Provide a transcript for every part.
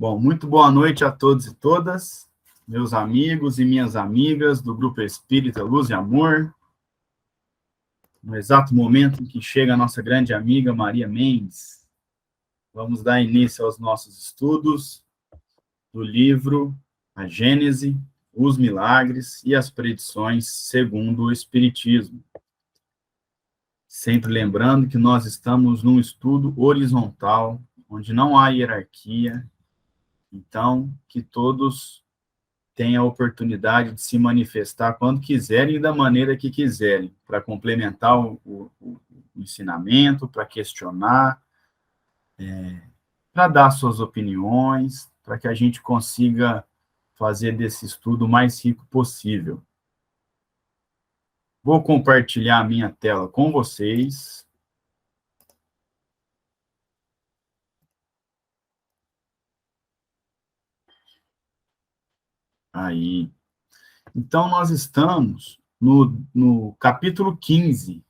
Bom, muito boa noite a todos e todas, meus amigos e minhas amigas do Grupo Espírita Luz e Amor. No exato momento em que chega a nossa grande amiga Maria Mendes, vamos dar início aos nossos estudos do livro A Gênese, os Milagres e as Predições segundo o Espiritismo. Sempre lembrando que nós estamos num estudo horizontal, onde não há hierarquia. Então, que todos tenham a oportunidade de se manifestar quando quiserem e da maneira que quiserem, para complementar o ensinamento, para questionar, para dar suas opiniões, para que a gente consiga fazer desse estudo o mais rico possível. Vou compartilhar a minha tela com vocês. Aí. Então, nós estamos no capítulo 15,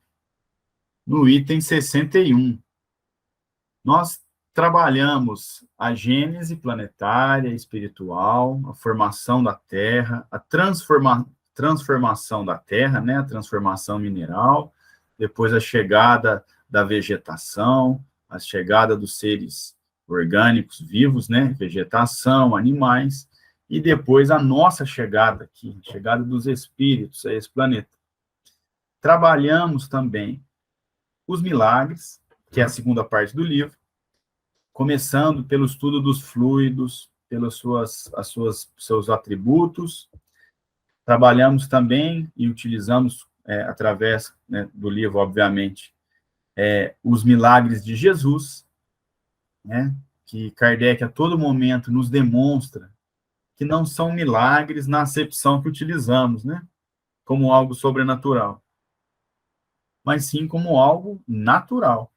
no item 61. Nós trabalhamos a gênese planetária, espiritual, a formação da Terra, a transformação da Terra, né, a transformação mineral, depois a chegada da vegetação, a chegada dos seres orgânicos vivos, né, vegetação, animais, e depois a nossa chegada aqui, a chegada dos espíritos a esse planeta. Trabalhamos também os milagres, que é a segunda parte do livro, começando pelo estudo dos fluidos, pelos seus atributos. Trabalhamos também e utilizamos, através, né, do livro, obviamente, os milagres de Jesus, né, que Kardec a todo momento nos demonstra que não são milagres na acepção que utilizamos, né, como algo sobrenatural, mas sim como algo natural,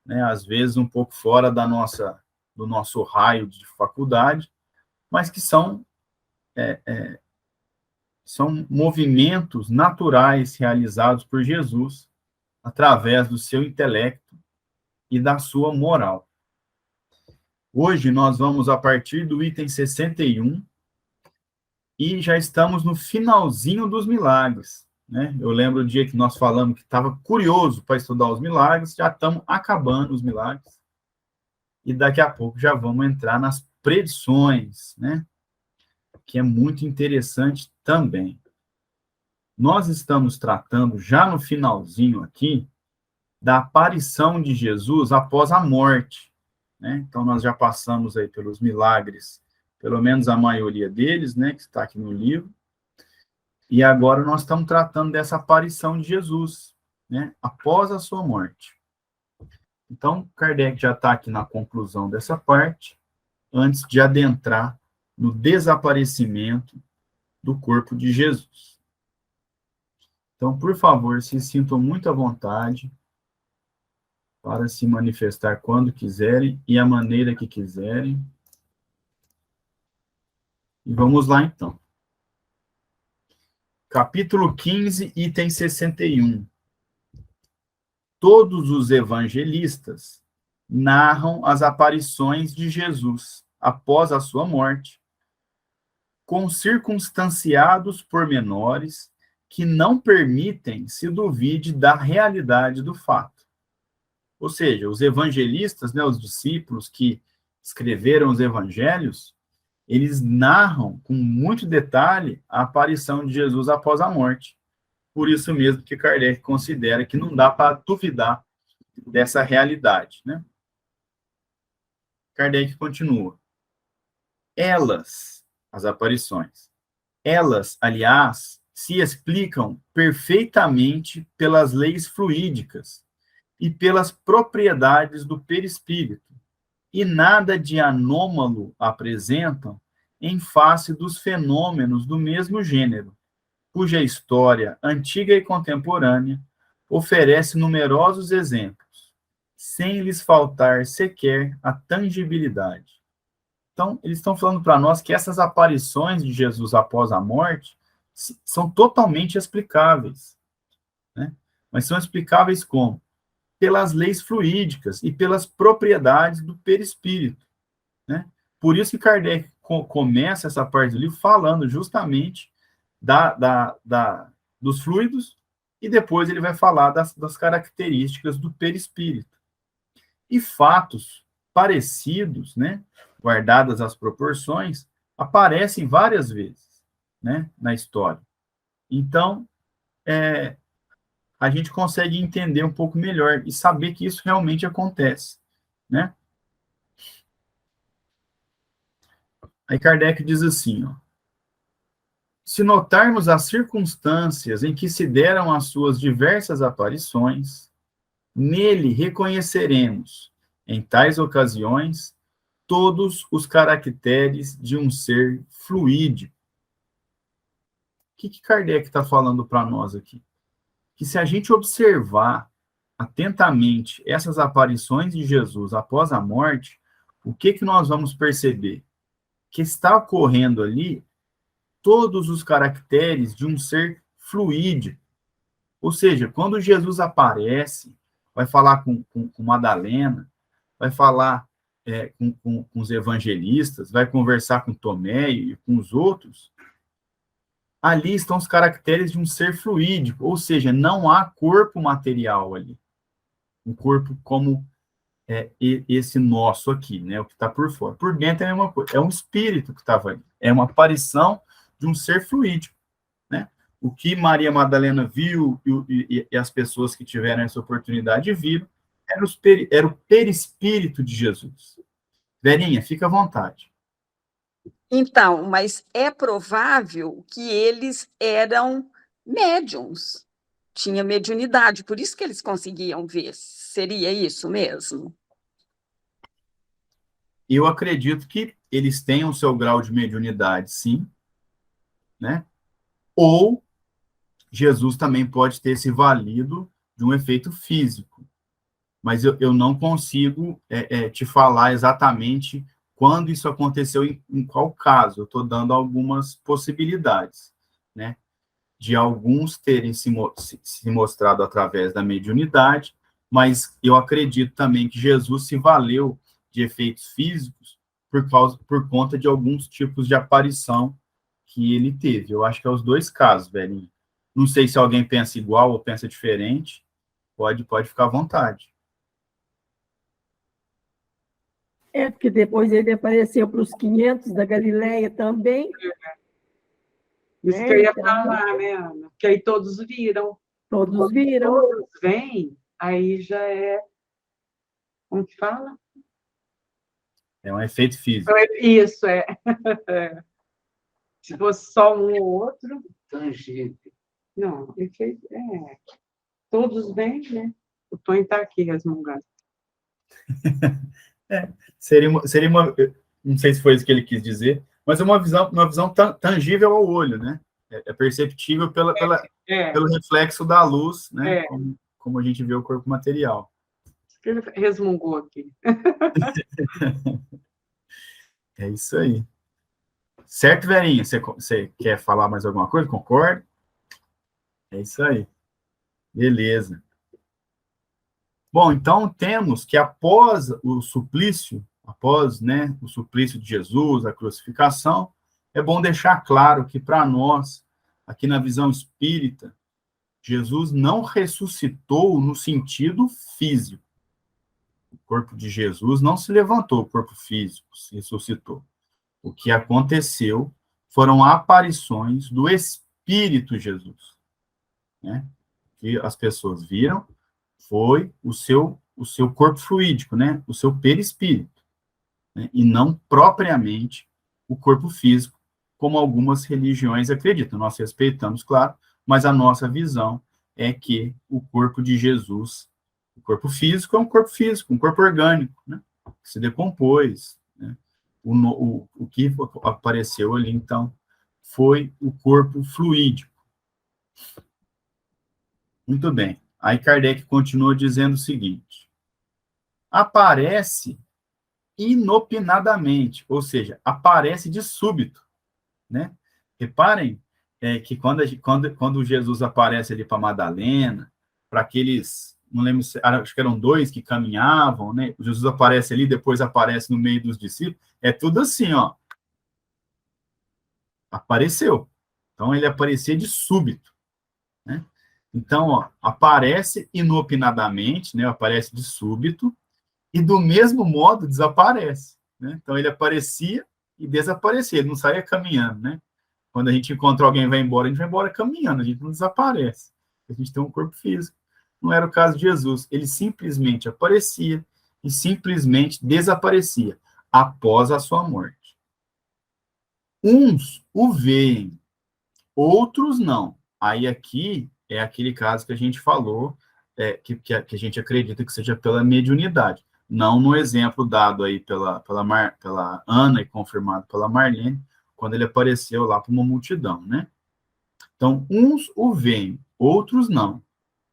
né, às vezes um pouco fora do nosso raio de faculdade, mas que são movimentos naturais realizados por Jesus através do seu intelecto e da sua moral. Hoje nós vamos a partir do item 61 e já estamos no finalzinho dos milagres, né? Eu lembro o dia que nós falamos que estava curioso para estudar os milagres, já estamos acabando os milagres. E daqui a pouco já vamos entrar nas predições, né? Que é muito interessante também. Nós estamos tratando, já no finalzinho aqui, da aparição de Jesus após a morte, né? Então, nós já passamos aí pelos milagres, pelo menos a maioria deles, né, que está aqui no livro, e agora nós estamos tratando dessa aparição de Jesus, né, após a sua morte. Então, Kardec já está aqui na conclusão dessa parte, antes de adentrar no desaparecimento do corpo de Jesus. Então, por favor, se sintam muito à vontade para se manifestar quando quiserem e a maneira que quiserem. E vamos lá, então. Capítulo 15, item 61. Todos os evangelistas narram as aparições de Jesus após a sua morte, com circunstanciados pormenores que não permitem se duvide da realidade do fato. Ou seja, os evangelistas, né, os discípulos que escreveram os evangelhos, eles narram com muito detalhe a aparição de Jesus após a morte. Por isso mesmo que Kardec considera que não dá para duvidar dessa realidade, né? Kardec continua. As aparições, aliás, se explicam perfeitamente pelas leis fluídicas e pelas propriedades do perispírito, e nada de anômalo apresentam em face dos fenômenos do mesmo gênero, cuja história, antiga e contemporânea, oferece numerosos exemplos, sem lhes faltar sequer a tangibilidade. Então, eles estão falando para nós que essas aparições de Jesus após a morte são totalmente explicáveis, né? Mas são explicáveis como? Pelas leis fluídicas e pelas propriedades do perispírito, né? Por isso que Kardec começa essa parte do livro falando justamente dos fluidos, e depois ele vai falar das características do perispírito. E fatos parecidos, né, guardadas as proporções, aparecem várias vezes, né, na história. Então, a gente consegue entender um pouco melhor e saber que isso realmente acontece, né? Aí Kardec diz assim, ó, se notarmos as circunstâncias em que se deram as suas diversas aparições, nele reconheceremos, em tais ocasiões, todos os caracteres de um ser fluídico. O que Kardec está falando para nós aqui? Que se a gente observar atentamente essas aparições de Jesus após a morte, o que nós vamos perceber? Que está ocorrendo ali todos os caracteres de um ser fluídico. Ou seja, quando Jesus aparece, vai falar com Madalena, vai falar com os evangelistas, vai conversar com Tomé e com os outros, ali estão os caracteres de um ser fluídico, ou seja, não há corpo material ali. Um corpo como esse nosso aqui, né, o que está por fora. Por dentro é a mesma coisa, é um espírito que estava ali, é uma aparição de um ser fluídico, né? O que Maria Madalena viu e as pessoas que tiveram essa oportunidade viram era o perispírito de Jesus. Verinha, fica à vontade. Então, mas é provável que eles eram médiums, tinha mediunidade, por isso que eles conseguiam ver. Seria isso mesmo? Eu acredito que eles tenham o seu grau de mediunidade, sim, né? Ou Jesus também pode ter se valido de um efeito físico, mas eu não consigo te falar exatamente quando isso aconteceu, em qual caso. Eu estou dando algumas possibilidades, né? De alguns terem se mostrado através da mediunidade, mas eu acredito também que Jesus se valeu de efeitos físicos por conta de alguns tipos de aparição que ele teve. Eu acho que é os dois casos, velhinho. Não sei se alguém pensa igual ou pensa diferente, pode ficar à vontade. Porque depois ele apareceu para os 500 da Galileia também. Isso que eu ia falar, né, Ana? Que aí todos viram. Todos viram. Todos vêm, aí já é... Como que fala? É um efeito físico. Isso, é. Se fosse só um ou outro... Tangível. Não, efeito... Todos vêm, né? O Tonho está aqui resmungando. Seria uma... Não sei se foi isso que ele quis dizer, mas é uma visão tangível ao olho, né? É perceptível pelo reflexo da luz, né? Como a gente vê o corpo material. Ele resmungou aqui. É isso aí. Certo, Verinha? Você quer falar mais alguma coisa? Concorda? É isso aí. Beleza. Bom, então temos que após o suplício, né, o suplício de Jesus, a crucificação, é bom deixar claro que para nós, aqui na visão espírita, Jesus não ressuscitou no sentido físico. O corpo de Jesus não se levantou, o corpo físico se ressuscitou. O que aconteceu foram aparições do Espírito Jesus, né? Que as pessoas viram foi o seu corpo fluídico, né? O seu perispírito, né? E não propriamente o corpo físico, como algumas religiões acreditam. Nós respeitamos, claro, mas a nossa visão é que o corpo de Jesus, o corpo físico é um corpo físico, um corpo orgânico, né? Que se decompôs, né? O que apareceu ali, então, foi o corpo fluídico. Muito bem. Aí Kardec continua dizendo o seguinte: aparece inopinadamente, ou seja, aparece de súbito, né? Reparem que quando Jesus aparece ali para Madalena, para aqueles não lembro, acho que eram 2 que caminhavam, né? Jesus aparece ali, depois aparece no meio dos discípulos. É tudo assim, ó. Apareceu. Então, ele aparecia de súbito, né? Então, ó, aparece inopinadamente, né? Aparece de súbito, e do mesmo modo desaparece, né? Então, ele aparecia e desaparecia, ele não saía caminhando, né? Quando a gente encontra alguém e vai embora, a gente vai embora caminhando, a gente não desaparece. A gente tem um corpo físico. Não era o caso de Jesus. Ele simplesmente aparecia e simplesmente desaparecia após a sua morte. Uns o veem, outros não. Aí aqui é aquele caso que a gente falou, que a gente acredita que seja pela mediunidade. Não no exemplo dado aí pela Ana e confirmado pela Marlene, quando ele apareceu lá para uma multidão, né? Então, uns o veem, outros não,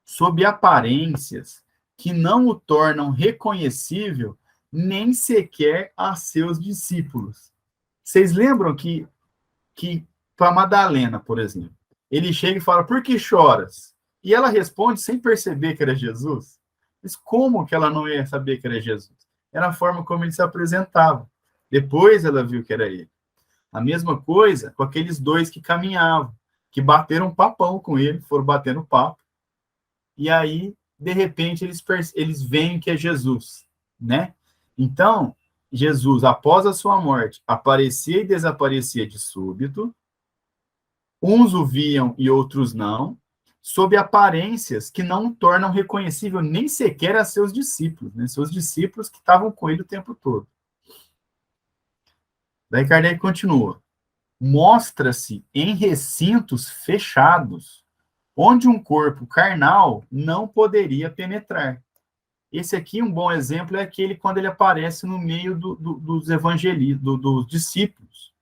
sob aparências que não o tornam reconhecível nem sequer a seus discípulos. Vocês lembram que para Madalena, por exemplo, ele chega e fala, por que choras? E ela responde sem perceber que era Jesus. Mas como que ela não ia saber que era Jesus? Era a forma como ele se apresentava. Depois ela viu que era ele. A mesma coisa com aqueles 2 que caminhavam, que bateram papão com ele, foram batendo papo, e aí, de repente, eles veem que é Jesus, né? Então, Jesus, após a sua morte, aparecia e desaparecia de súbito, uns o viam e outros não, sob aparências que não o tornam reconhecível nem sequer a seus discípulos, né? Seus discípulos que estavam com ele o tempo todo. Daí Kardec continua. Mostra-se em recintos fechados, onde um corpo carnal não poderia penetrar. Esse aqui, um bom exemplo, é aquele quando ele aparece no meio dos evangelistas, dos discípulos,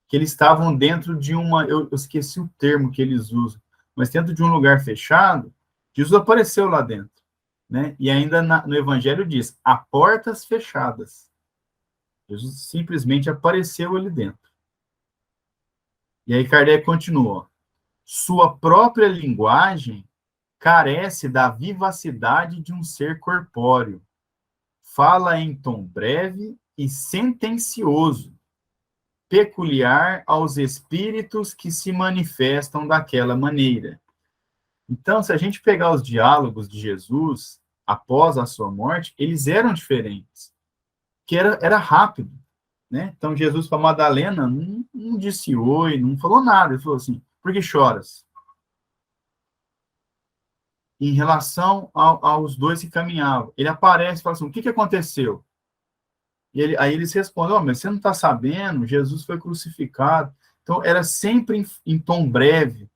que eles estavam dentro de uma, eu esqueci o termo que eles usam, mas dentro de um lugar fechado, Jesus apareceu lá dentro, né? E ainda no evangelho diz, a portas fechadas. Jesus simplesmente apareceu ali dentro. E aí Kardec continua. Sua própria linguagem carece da vivacidade de um ser corpóreo. Fala em tom breve e sentencioso, peculiar aos espíritos que se manifestam daquela maneira. Então, se a gente pegar os diálogos de Jesus após a sua morte, eles eram diferentes, que era rápido, né? Então, Jesus para Madalena não disse oi, não falou nada, ele falou assim, por que choras? Em relação aos 2 que caminhavam, ele aparece e fala assim, o que aconteceu? E aí eles respondem, mas você não está sabendo, Jesus foi crucificado. Então, era sempre em tom breve,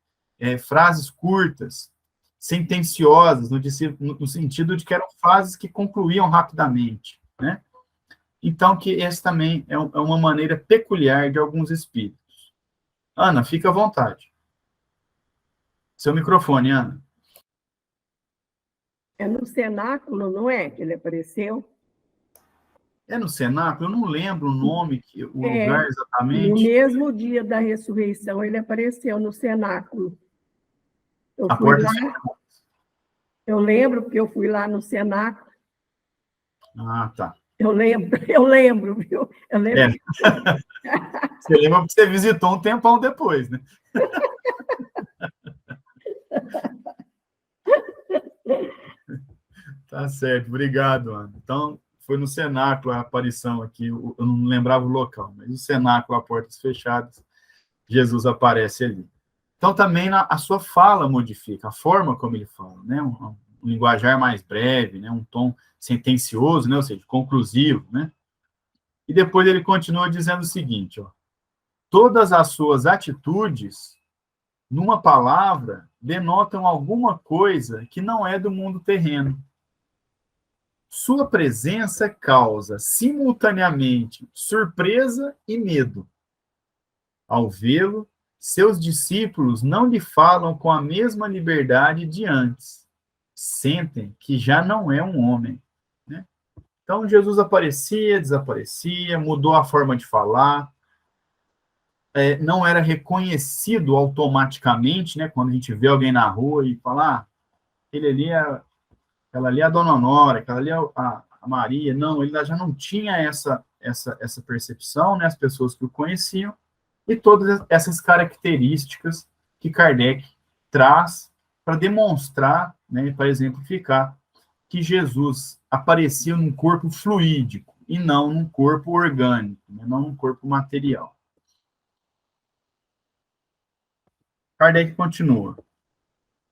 frases curtas, sentenciosas, no sentido de que eram frases que concluíam rapidamente, né? Então, que essa também é uma maneira peculiar de alguns espíritos. Ana, fica à vontade. Seu microfone, Ana. É no cenáculo, não é, que ele apareceu? É no cenáculo? Eu não lembro o nome, o lugar No exatamente. mesmo dia da ressurreição, ele apareceu no cenáculo. Eu A fui porta. lá, eu lembro porque eu fui lá no cenáculo. Ah, tá. Eu lembro, viu? Eu lembro. Você lembra que você visitou um tempão depois, né? Tá certo, obrigado, Ana. Então, foi no cenáculo a aparição aqui, eu não lembrava o local, mas no cenáculo, a portas fechadas, Jesus aparece ali. Então, também a sua fala modifica, a forma como ele fala, né? Um linguajar mais breve, né? Um tom sentencioso, né? Ou seja, conclusivo, né? E depois ele continua dizendo o seguinte, ó, todas as suas atitudes, numa palavra, denotam alguma coisa que não é do mundo terreno. Sua presença causa, simultaneamente, surpresa e medo. Ao vê-lo, seus discípulos não lhe falam com a mesma liberdade de antes. Sentem que já não é um homem, né? Então, Jesus aparecia, desaparecia, mudou a forma de falar, não era reconhecido automaticamente, né? Quando a gente vê alguém na rua e fala, ele ali aquela ali é a Dona Honora, aquela ali é a Maria. Não, ele já não tinha essa percepção, né, as pessoas que o conheciam, e todas essas características que Kardec traz para demonstrar, né, para exemplificar que Jesus aparecia num corpo fluídico e não num corpo orgânico, né, não num corpo material. Kardec continua.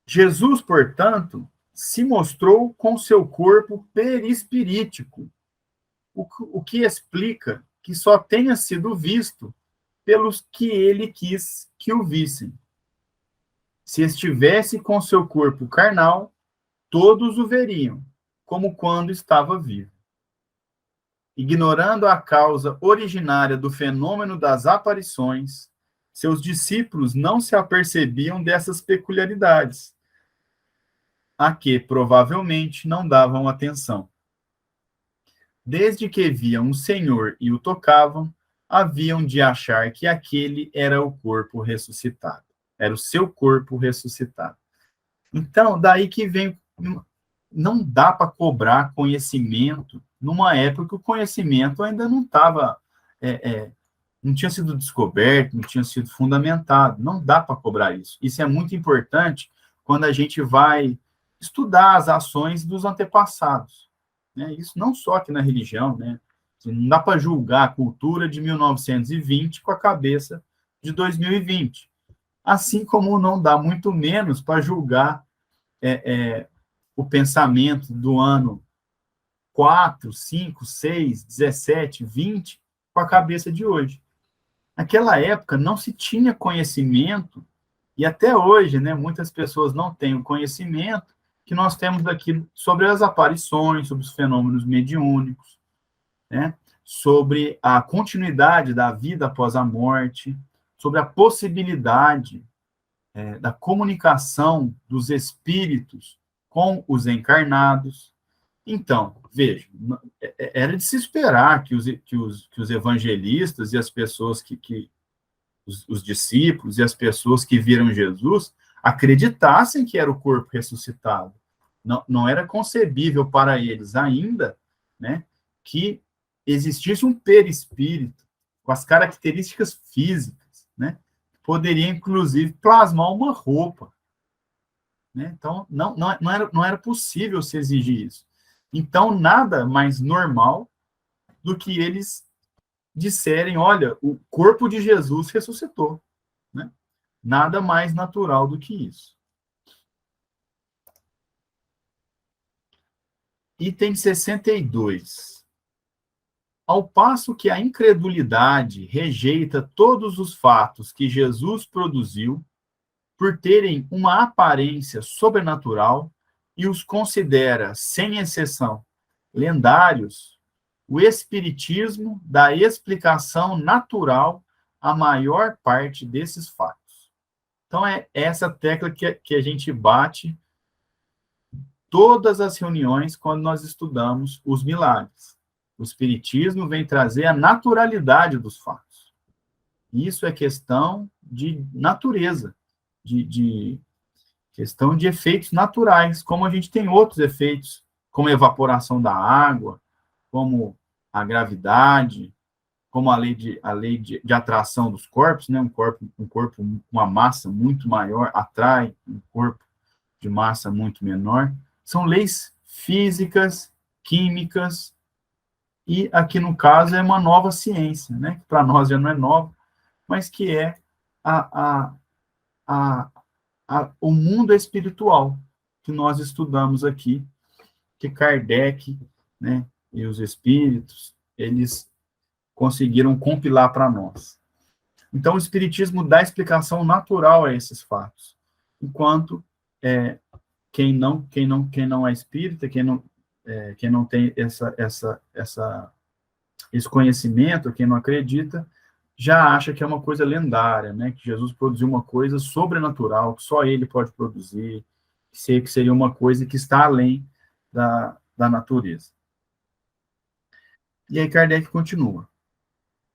Jesus, portanto, se mostrou com seu corpo perispirítico, o que explica que só tenha sido visto pelos que ele quis que o vissem. Se estivesse com seu corpo carnal, todos o veriam, como quando estava vivo. Ignorando a causa originária do fenômeno das aparições, seus discípulos não se apercebiam dessas peculiaridades, a que provavelmente não davam atenção. Desde que viam o Senhor e o tocavam, haviam de achar que aquele era o corpo ressuscitado. Era o seu corpo ressuscitado. Então, daí que vem, não dá para cobrar conhecimento numa época que o conhecimento ainda não estava, não tinha sido descoberto, não tinha sido fundamentado. Não dá para cobrar isso. Isso é muito importante quando a gente vai estudar as ações dos antepassados, né? Isso não só aqui na religião, né? Não dá para julgar a cultura de 1920 com a cabeça de 2020. Assim como não dá muito menos para julgar o pensamento do ano 4, 5, 6, 17, 20 com a cabeça de hoje. Naquela época não se tinha conhecimento, e até hoje, né, muitas pessoas não têm o conhecimento que nós temos aqui sobre as aparições, sobre os fenômenos mediúnicos, né, sobre a continuidade da vida após a morte, sobre a possibilidade da comunicação dos espíritos com os encarnados. Então, veja, era de se esperar que os evangelistas e as pessoas os discípulos e as pessoas que viram Jesus acreditassem que era o corpo ressuscitado. Não era concebível para eles ainda, né, que existisse um perispírito com as características físicas, né, que poderia, inclusive, plasmar uma roupa. Né? Então, não era possível se exigir isso. Então, nada mais normal do que eles disserem, olha, o corpo de Jesus ressuscitou. Né? Nada mais natural do que isso. Item 62. Ao passo que a incredulidade rejeita todos os fatos que Jesus produziu, por terem uma aparência sobrenatural, e os considera, sem exceção, lendários, o Espiritismo dá explicação natural à maior parte desses fatos. Então, é essa tecla que a gente bate todas as reuniões quando nós estudamos os milagres. O Espiritismo vem trazer a naturalidade dos fatos. Isso é questão de natureza, de questão de efeitos naturais, como a gente tem outros efeitos, como a evaporação da água, como a gravidade, como a lei de atração dos corpos, né? Um corpo, uma massa muito maior atrai um corpo de massa muito menor. São leis físicas, químicas, e aqui no caso é uma nova ciência, né? Que para nós já não é nova, mas que é o mundo espiritual que nós estudamos aqui, que Kardec, né, e os espíritos, eles conseguiram compilar para nós. Então, o Espiritismo dá explicação natural a esses fatos, enquanto quem não é espírita, quem não tem esse conhecimento, quem não acredita, já acha que é uma coisa lendária, né? Que Jesus produziu uma coisa sobrenatural, que só ele pode produzir, que seria uma coisa que está além da natureza. E aí Kardec continua.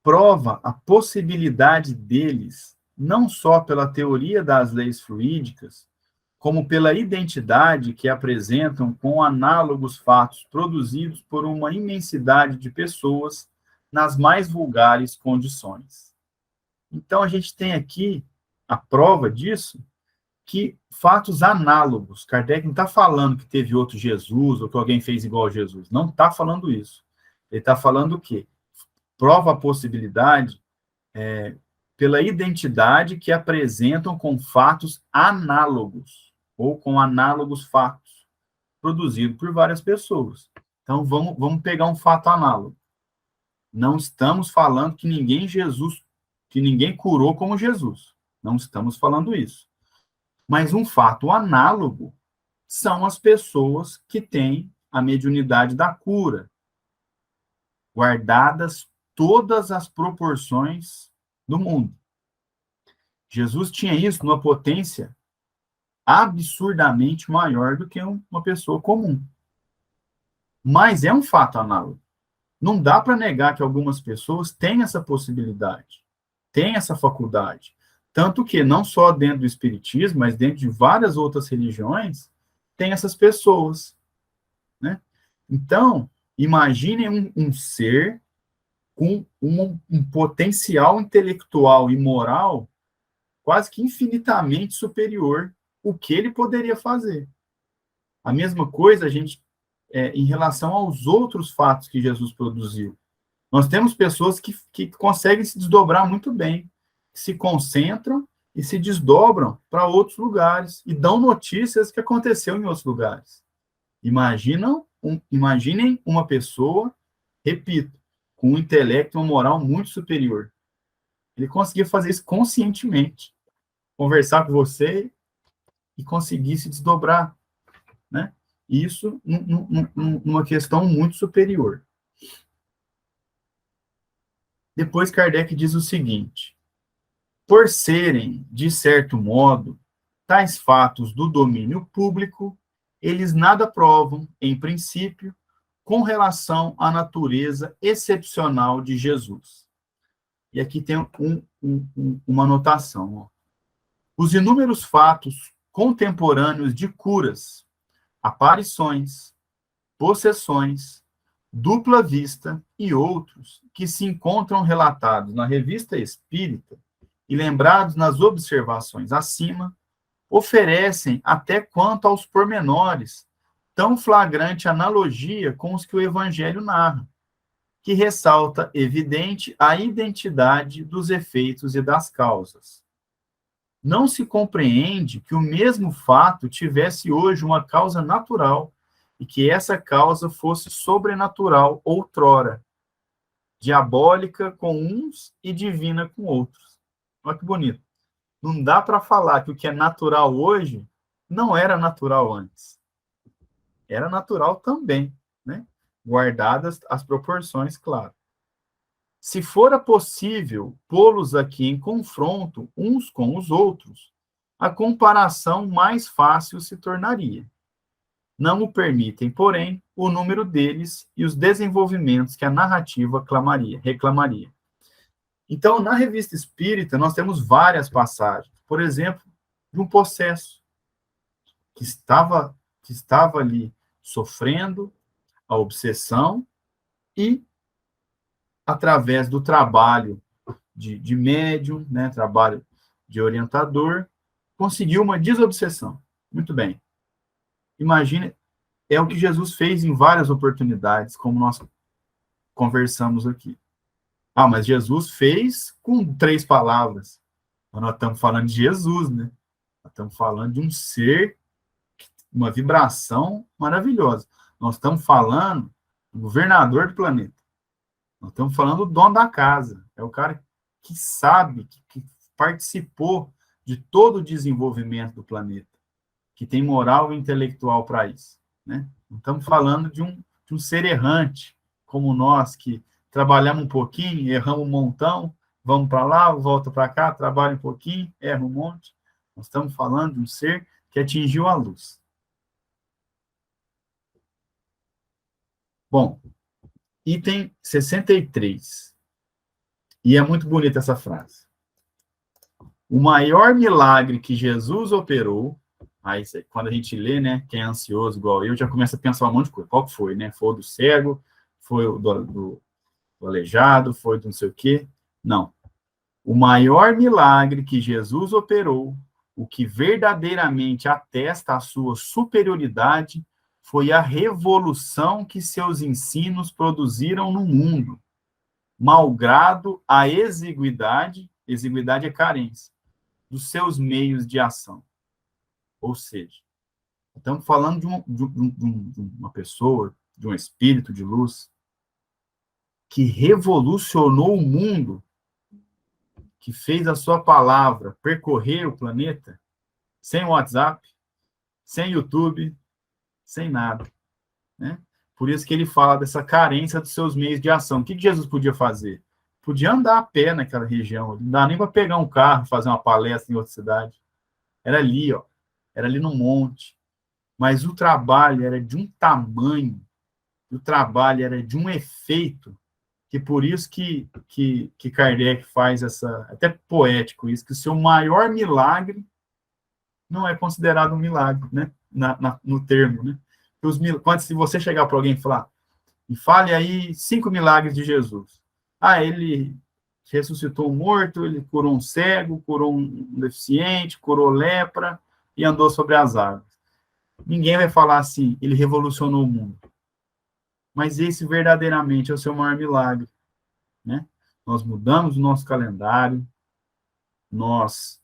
Prova a possibilidade deles, não só pela teoria das leis fluídicas, como pela identidade que apresentam com análogos fatos produzidos por uma imensidade de pessoas nas mais vulgares condições. Então, a gente tem aqui a prova disso, que fatos análogos, Kardec não está falando que teve outro Jesus, ou que alguém fez igual a Jesus, não está falando isso. Ele está falando o quê? Prova a possibilidade pela identidade que apresentam com fatos análogos, ou com análogos fatos, produzidos por várias pessoas. Então, vamos pegar um fato análogo. Não estamos falando que ninguém curou como Jesus. Não estamos falando isso. Mas um fato análogo são as pessoas que têm a mediunidade da cura, guardadas todas as proporções do mundo. Jesus tinha isso numa potência absurdamente maior do que uma pessoa comum. Mas é um fato análogo. Não dá para negar que algumas pessoas têm essa possibilidade, têm essa faculdade. Tanto que, não só dentro do Espiritismo, mas dentro de várias outras religiões, tem essas pessoas, né? Então, imaginem um ser com um potencial intelectual e moral quase que infinitamente superior o que ele poderia fazer. A mesma coisa, a gente, em relação aos outros fatos que Jesus produziu. Nós temos pessoas que conseguem se desdobrar muito bem, que se concentram e se desdobram para outros lugares e dão notícias que aconteceu em outros lugares. Imaginem uma pessoa, repito, com um intelecto e uma moral muito superior. Ele conseguia fazer isso conscientemente, conversar com você e conseguir se desdobrar, né? Isso numa questão muito superior. Depois Kardec diz o seguinte: por serem, de certo modo, tais fatos do domínio público, eles nada provam, em princípio, com relação à natureza excepcional de Jesus. E aqui tem uma anotação. Ó. Os inúmeros fatos contemporâneos de curas, aparições, possessões, dupla vista e outros que se encontram relatados na Revista Espírita e lembrados nas observações acima, oferecem, até quanto aos pormenores, tão flagrante analogia com os que o Evangelho narra, que ressalta evidente a identidade dos efeitos e das causas. Não se compreende que o mesmo fato tivesse hoje uma causa natural e que essa causa fosse sobrenatural outrora, diabólica com uns e divina com outros. Olha que bonito. Não dá para falar que o que é natural hoje não era natural antes. Era natural também, né? Guardadas as proporções, claro. Se fora possível pô-los aqui em confronto uns com os outros, a comparação mais fácil se tornaria. Não o permitem, porém, o número deles e os desenvolvimentos que a narrativa reclamaria. Então, na Revista Espírita, nós temos várias passagens. Por exemplo, de um possesso que estava ali sofrendo a obsessão e, através do trabalho de médium, né, trabalho de orientador, conseguiu uma desobsessão. Muito bem. Imagine, é o que Jesus fez em várias oportunidades, como nós conversamos aqui. Ah, mas Jesus fez com 3 palavras. Mas nós estamos falando de Jesus, né? Nós estamos falando de um ser, uma vibração maravilhosa. Nós estamos falando do governador do planeta. Nós estamos falando do dono da casa. É o cara que sabe, que participou de todo o desenvolvimento do planeta, que tem moral e intelectual para isso, né? Não estamos falando de um ser errante, como nós, que trabalhamos um pouquinho, erramos um montão, vamos para lá, volta para cá, trabalha um pouquinho, erra um monte. Nós estamos falando de um ser que atingiu a luz. Bom, item 63. E é muito bonita essa frase. O maior milagre que Jesus operou, Aí, quando a gente lê, né, quem é ansioso igual eu, já começa a pensar um monte de coisa. Qual que foi, né? Foi o do cego, foi o do aleijado, foi do não sei o quê. Não. O maior milagre que Jesus operou, o que verdadeiramente atesta a sua superioridade, foi a revolução que seus ensinos produziram no mundo, malgrado a exiguidade é carência, dos seus meios de ação. Ou seja, estamos falando de uma pessoa, de um espírito de luz, que revolucionou o mundo, que fez a sua palavra percorrer o planeta, sem WhatsApp, sem YouTube, sem nada, né? Por isso que ele fala dessa carência dos seus meios de ação. O que Jesus podia fazer? Podia andar a pé naquela região, não dá nem para pegar um carro, fazer uma palestra em outra cidade. Era ali, ó, era ali no monte. Mas o trabalho era de um tamanho, o trabalho era de um efeito, que por isso que Kardec faz essa, até poético isso, que o seu maior milagre não é considerado um milagre, né? No termo, né? Quando se você chegar para alguém e falar, e fale aí 5 milagres de Jesus. Ah, ele ressuscitou um morto, ele curou um cego, curou um deficiente, curou lepra e andou sobre as águas. Ninguém vai falar assim, ele revolucionou o mundo. Mas esse verdadeiramente é o seu maior milagre, né? Nós mudamos o nosso calendário, nós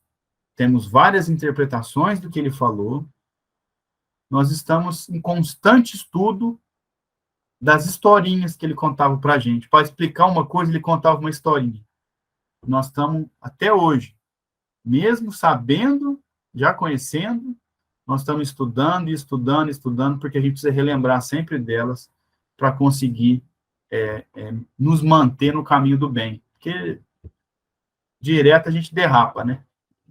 temos várias interpretações do que ele falou, nós estamos em constante estudo das historinhas que ele contava para a gente. Para explicar uma coisa, ele contava uma historinha. Nós estamos, até hoje, mesmo sabendo, já conhecendo, nós estamos estudando e estudando, estudando, porque a gente precisa relembrar sempre delas para conseguir nos manter no caminho do bem. Porque direto a gente derrapa, né?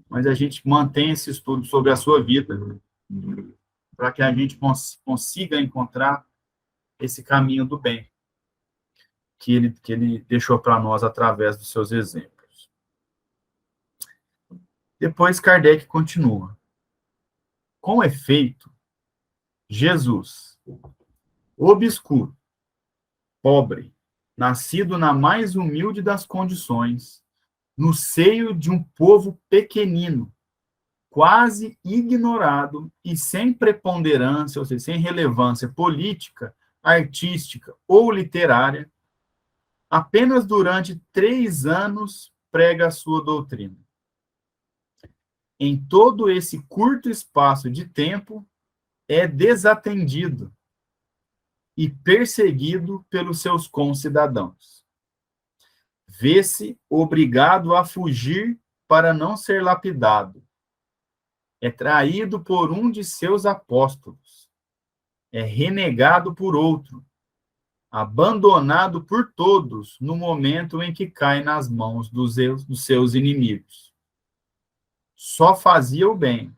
Mas a gente mantém esse estudo sobre a sua vida para que a gente consiga encontrar esse caminho do bem que ele deixou para nós através dos seus exemplos. Depois Kardec continua. Com efeito, Jesus, obscuro, pobre, nascido na mais humilde das condições, no seio de um povo pequenino, quase ignorado e sem preponderância, ou seja, sem relevância política, artística ou literária, apenas durante 3 anos prega a sua doutrina. Em todo esse curto espaço de tempo, é desatendido e perseguido pelos seus concidadãos. Vê-se obrigado a fugir para não ser lapidado. É traído por um de seus apóstolos. É renegado por outro. Abandonado por todos no momento em que cai nas mãos dos seus inimigos. Só fazia o bem,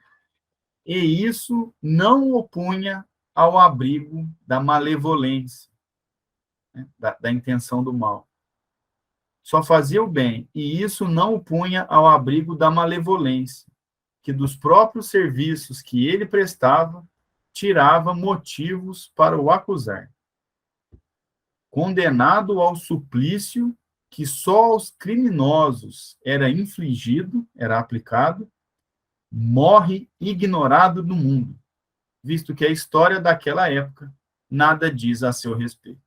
e isso não o punha ao abrigo da malevolência, né, da intenção do mal. Só fazia o bem, e isso não o punha ao abrigo da malevolência, que dos próprios serviços que ele prestava, tirava motivos para o acusar. Condenado ao suplício que só aos criminosos era infligido, era aplicado, morre ignorado do mundo, visto que a história daquela época nada diz a seu respeito.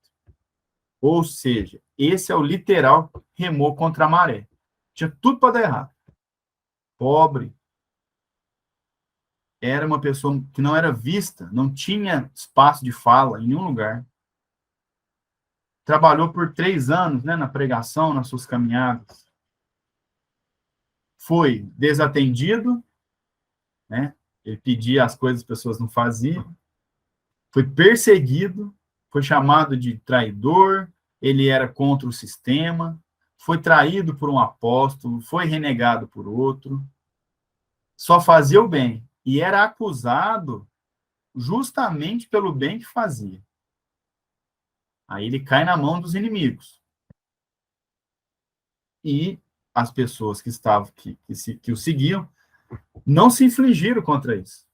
Ou seja, esse é o literal remou contra a maré. Tinha tudo para dar errado. Pobre, era uma pessoa que não era vista, não tinha espaço de fala em nenhum lugar. Trabalhou por 3 anos, né, na pregação, nas suas caminhadas. Foi desatendido, né? Ele pedia as coisas que as pessoas não faziam. Foi perseguido, foi chamado de traidor, ele era contra o sistema, foi traído por um apóstolo, foi renegado por outro, só fazia o bem e era acusado justamente pelo bem que fazia. Aí ele cai na mão dos inimigos. E as pessoas que o seguiam não se infligiram contra isso.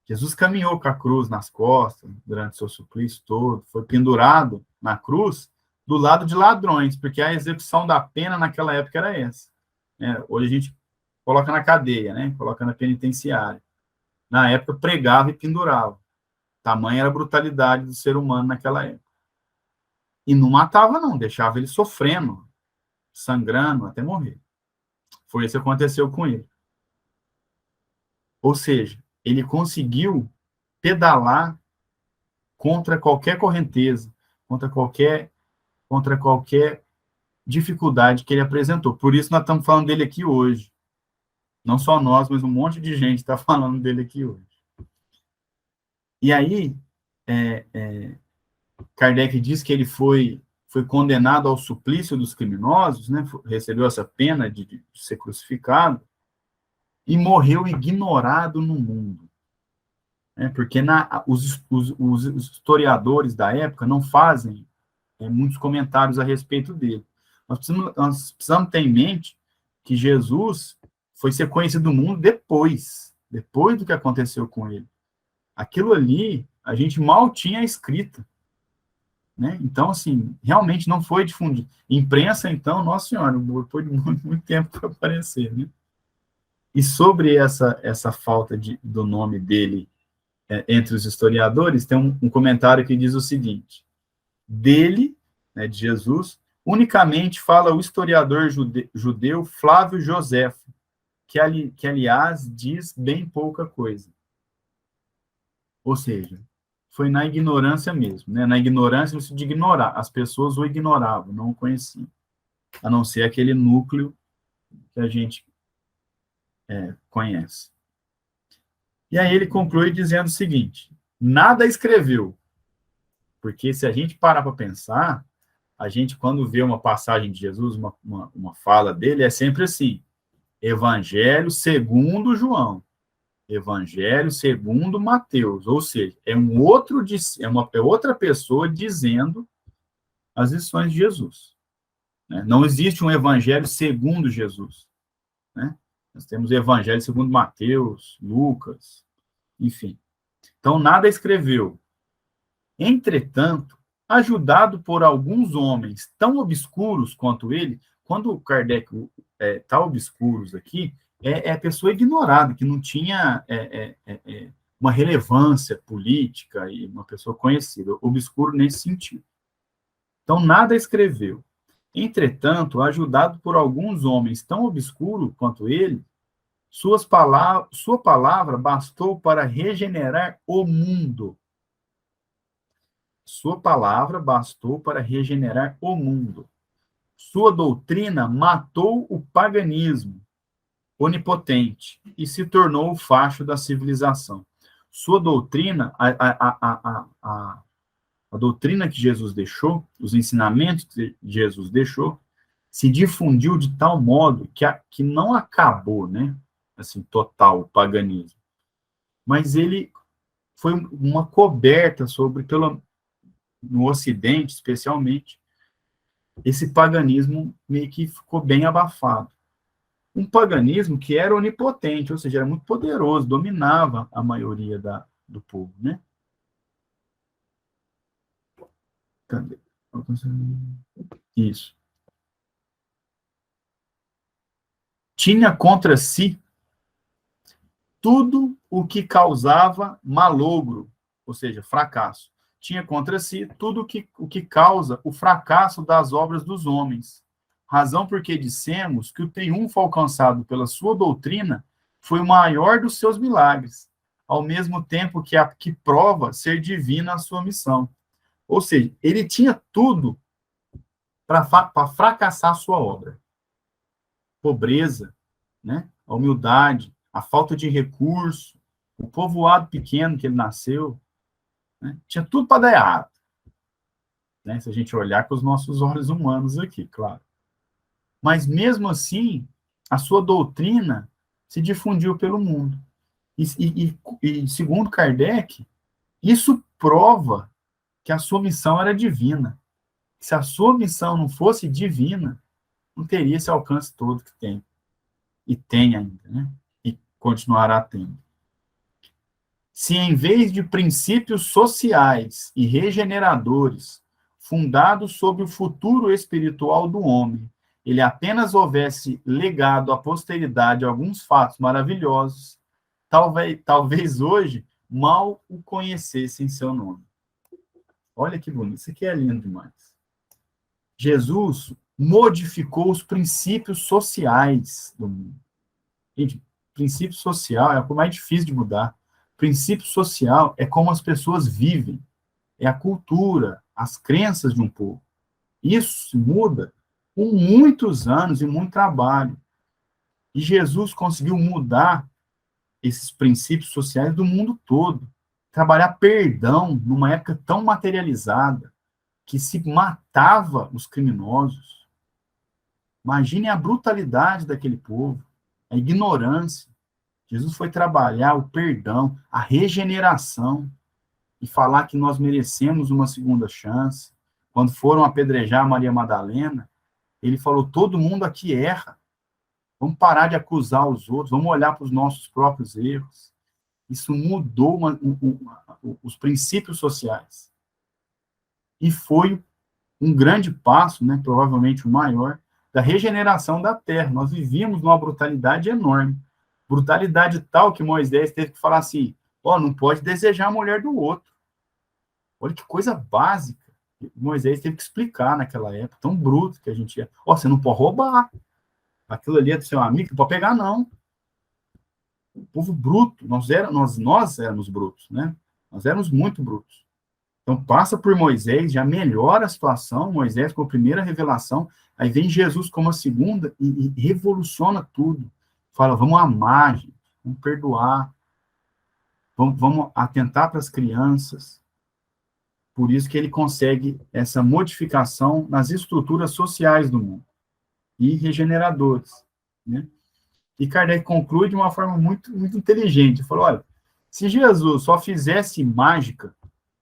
Jesus caminhou com a cruz nas costas durante o seu suplício todo, foi pendurado na cruz do lado de ladrões, porque a execução da pena naquela época era essa. Hoje a gente coloca na cadeia, né? Coloca na penitenciária. Na época, pregava e pendurava. Tamanha era a brutalidade do ser humano naquela época. E não matava, não, deixava ele sofrendo, sangrando, até morrer. Foi isso que aconteceu com ele. Ou seja, ele conseguiu pedalar contra qualquer correnteza, contra qualquer dificuldade que ele apresentou. Por isso nós estamos falando dele aqui hoje. Não só nós, mas um monte de gente está falando dele aqui hoje. E aí, Kardec diz que ele foi condenado ao suplício dos criminosos, né? Recebeu essa pena de ser crucificado, e morreu ignorado no mundo. Porque os historiadores da época não fazem muitos comentários a respeito dele. Nós precisamos ter em mente que Jesus foi ser conhecido no mundo depois do que aconteceu com ele. Aquilo ali, a gente mal tinha a escrita. Né? Então, assim, realmente não foi difundido. Imprensa, então, nossa senhora, foi muito tempo para aparecer. Né? E sobre essa falta do nome dele entre os historiadores, tem um comentário que diz o seguinte: dele, né, de Jesus, unicamente fala o historiador judeu Flávio Joséfo, que aliás diz bem pouca coisa. Ou seja, foi na ignorância mesmo, né? Na ignorância, no sentido de ignorar. As pessoas o ignoravam, não o conheciam. A não ser aquele núcleo que a gente conhece. E aí ele conclui dizendo o seguinte: nada escreveu. Porque se a gente parar para pensar, a gente, quando vê uma passagem de Jesus, uma fala dele, é sempre assim: Evangelho segundo João, Evangelho segundo Mateus, ou seja, é outra pessoa dizendo as lições de Jesus. Né? Não existe um Evangelho segundo Jesus. Né? Nós temos o Evangelho segundo Mateus, Lucas, enfim. Então, nada escreveu. Entretanto, ajudado por alguns homens tão obscuros quanto ele, quando o Kardec está obscuros aqui, é pessoa ignorada, que não tinha uma relevância política e uma pessoa conhecida, obscuro nesse sentido. Então, nada escreveu. Entretanto, ajudado por alguns homens tão obscuros quanto ele, sua palavra bastou para regenerar o mundo. Sua palavra bastou para regenerar o mundo. Sua doutrina matou o paganismo onipotente e se tornou o facho da civilização. Sua doutrina, a doutrina que Jesus deixou, os ensinamentos que Jesus deixou, se difundiu de tal modo que não acabou, né? Assim, total, o paganismo. Mas ele foi uma coberta sobre, no Ocidente, especialmente, esse paganismo meio que ficou bem abafado. Um paganismo que era onipotente, ou seja, era muito poderoso, dominava a maioria do povo, né? Cadê? Isso. Tinha contra si tudo o que causava malogro, ou seja, fracasso. Tinha contra si tudo o que causa o fracasso das obras dos homens. Razão porque dissemos que o triunfo alcançado pela sua doutrina foi o maior dos seus milagres, ao mesmo tempo que prova ser divina a sua missão. Ou seja, ele tinha tudo para fracassar a sua obra. Pobreza, né? A humildade, a falta de recurso, o povoado pequeno que ele nasceu, né? Tinha tudo para dar errado. Né? Se a gente olhar com os nossos olhos humanos aqui, claro. Mas, mesmo assim, a sua doutrina se difundiu pelo mundo. E segundo Kardec, isso prova que a sua missão era divina. Se a sua missão não fosse divina, não teria esse alcance todo que tem. E tem ainda, né? E continuará tendo. Se em vez de princípios sociais e regeneradores, fundados sobre o futuro espiritual do homem, ele apenas houvesse legado à posteridade alguns fatos maravilhosos, talvez hoje mal o conhecessem em seu nome. Olha que bonito, isso aqui é lindo demais. Jesus modificou os princípios sociais do mundo. Gente, princípio social é a coisa mais difícil de mudar. Princípio social é como as pessoas vivem, é a cultura, as crenças de um povo. Isso se muda com muitos anos e muito trabalho. E Jesus conseguiu mudar esses princípios sociais do mundo todo. Trabalhar perdão numa época tão materializada, que se matava os criminosos. Imagine a brutalidade daquele povo, a ignorância. Jesus foi trabalhar o perdão, a regeneração, e falar que nós merecemos uma segunda chance. Quando foram apedrejar Maria Madalena, ele falou, todo mundo aqui erra. Vamos parar de acusar os outros, vamos olhar para os nossos próprios erros. Isso mudou os princípios sociais. E foi um grande passo, né, provavelmente o maior, da regeneração da terra. Nós vivíamos numa brutalidade enorme. Brutalidade tal que Moisés teve que falar assim, não pode desejar a mulher do outro. Olha que coisa básica. Moisés teve que explicar naquela época, tão bruto que a gente ia. Você não pode roubar. Aquilo ali é do seu amigo, não pode pegar, não. O povo bruto, nós éramos brutos, né? Nós éramos muito brutos. Então, passa por Moisés, já melhora a situação, Moisés com a primeira revelação, aí vem Jesus como a segunda e revoluciona tudo. Fala, vamos amar, gente, vamos perdoar, vamos atentar para as crianças. Por isso que ele consegue essa modificação nas estruturas sociais do mundo e regeneradores, né? E Kardec conclui de uma forma muito, muito inteligente. Ele falou, olha, se Jesus só fizesse mágica,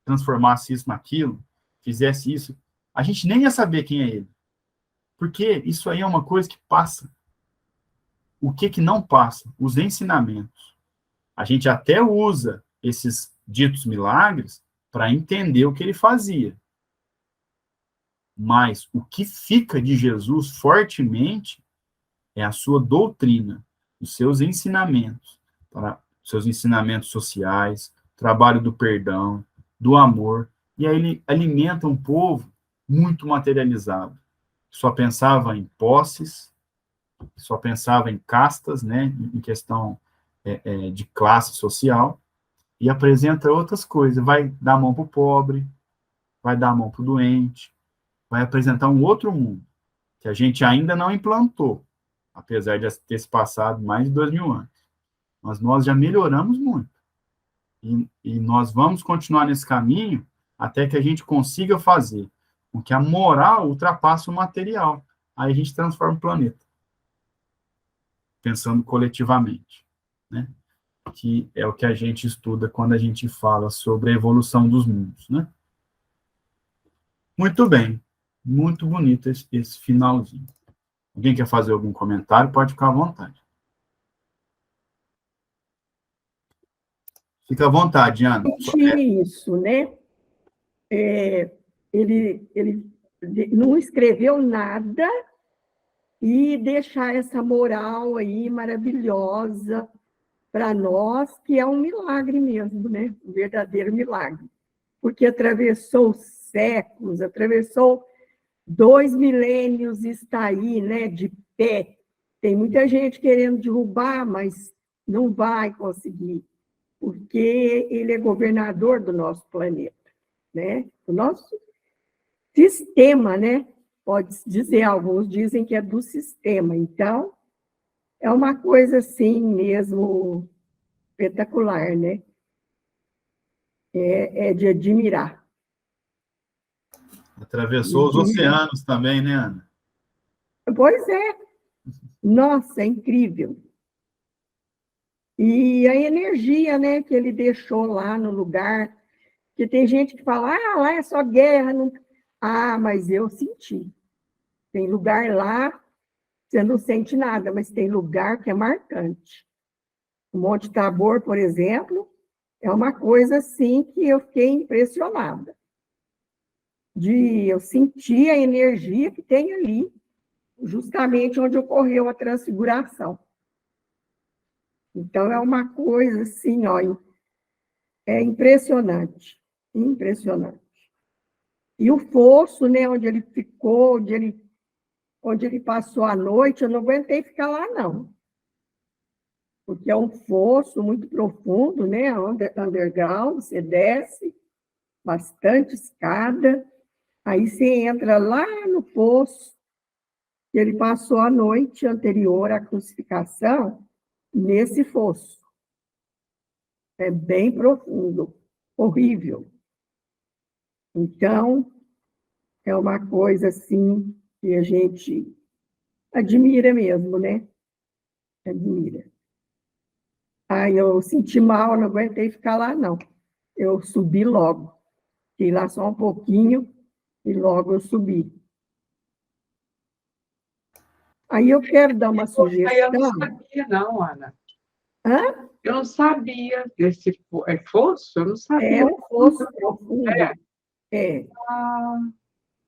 transformasse isso naquilo, fizesse isso, a gente nem ia saber quem é ele. Porque isso aí é uma coisa que passa. O que não passa? Os ensinamentos. A gente até usa esses ditos milagres para entender o que ele fazia. Mas o que fica de Jesus fortemente é a sua doutrina, os seus ensinamentos sociais, trabalho do perdão, do amor, e aí ele alimenta um povo muito materializado, só pensava em posses, só pensava em castas, né, em questão de classe social, e apresenta outras coisas, vai dar a mão para o pobre, vai dar a mão para o doente, vai apresentar um outro mundo, que a gente ainda não implantou, apesar de ter se passado mais de 2000 anos. Mas nós já melhoramos muito. E nós vamos continuar nesse caminho até que a gente consiga fazer com que a moral ultrapasse o material. Aí a gente transforma o planeta. Pensando coletivamente, né? Que é o que a gente estuda quando a gente fala sobre a evolução dos mundos, né? Muito bem. Muito bonito esse finalzinho. Alguém quer fazer algum comentário? Pode ficar à vontade. Fica à vontade, Ana. Isso, né? Ele não escreveu nada e deixar essa moral aí maravilhosa para nós, que é um milagre mesmo, né? Um verdadeiro milagre. Porque atravessou séculos, atravessou 2 milênios, está aí, né, de pé. Tem muita gente querendo derrubar, mas não vai conseguir, porque ele é governador do nosso planeta, né? Do nosso sistema, né? Pode dizer, alguns dizem que é do sistema. Então, é uma coisa assim mesmo espetacular, né? É de admirar. Atravessou os oceanos também, né, Ana? Pois é. Nossa, é incrível. E a energia, né, que ele deixou lá no lugar, que tem gente que fala, lá é só guerra. Não... mas eu senti. Tem lugar lá, você não sente nada, mas tem lugar que é marcante. O Monte Tabor, por exemplo, É uma coisa, assim, que eu fiquei impressionada. Eu senti a energia que tem ali, justamente onde ocorreu a transfiguração. Então, é uma coisa, assim, ó, é impressionante, impressionante. E o fosso, né, onde ele ficou, onde ele passou a noite, eu não aguentei ficar lá, não. Porque é um fosso muito profundo, né, underground, você desce, bastante escada, aí você entra lá no fosso, e ele passou a noite anterior à crucificação nesse fosso. É bem profundo, horrível. Então, é uma coisa, assim, que a gente admira mesmo, né? Admira. Aí eu senti mal, não aguentei ficar lá, não. Eu subi logo. Fiquei lá só um pouquinho e logo eu subi. Aí eu quero dar uma Eu sugestão. não sabia, não, Ana. Hã? Eu não sabia desse fosso, eu não sabia. É um fosso profundo. É. É. Ah,